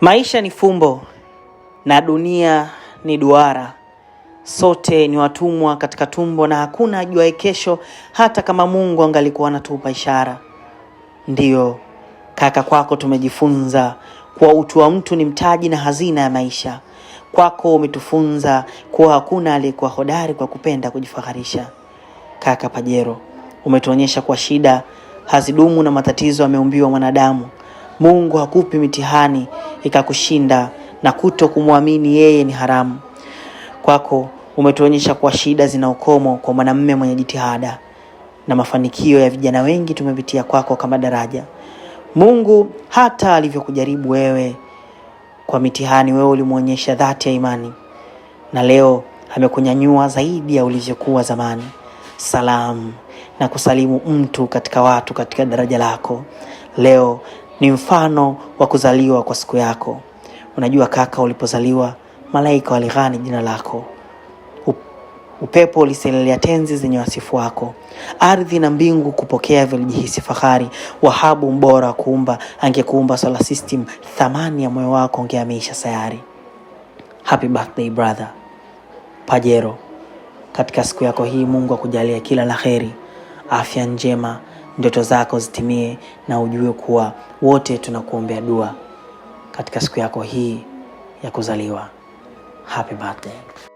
Maisha ni fumbo na dunia ni duara. Sote ni watumwa katika tumbo na hakuna ajuaye kesho, hata kama Mungu angalikuwa anatupa ishara. Ndiyo, kaka, kwako tumejifunza kuwa utu wa mtu ni mtaji na hazina ya maisha. Kwako umetufunza kuwa hakuna aliyekuwa hodari kwa kupenda kujifaharisha. Kaka Pajero, umetuonyesha kwa shida hazidumu na matatizo yameumbiwa mwanadamu. Mungu hakupi mitihani ikakushinda na kumwamini yeye ni haramu. Kwako umetuonyesha kwa shida zina ukomo kwa mwanamume mwenye jitihada, na mafanikio ya vijana wengi tumepitia kwako kama daraja. Mungu hata alivyokujaribu wewe kwa mitihani, wewe ulimuonyesha dhati ya imani, na leo amekunyanyua zaidi ya ulivyokuwa zamani. Salamu na kusalimu mtu katika watu katika daraja lako. Leo ni mfano wa kuzaliwa kwa siku yako. Unajua kaka, ulipozaliwa malaika walighani jina lako. Upepo uliselelea tenzi zenye wasifu wako. Ardhi na mbingu kupokea vilijihisi fahari. Wahabu mbora kuumba angekuumba solar system, thamani ya moyo wako ungeamisha sayari. Happy birthday brother Pajero. Katika siku yako hii Mungu akujalie kila laheri, afya njema, ndoto zako zitimie, na ujue kuwa wote tunakuombea dua katika siku yako hii ya kuzaliwa. Happy birthday.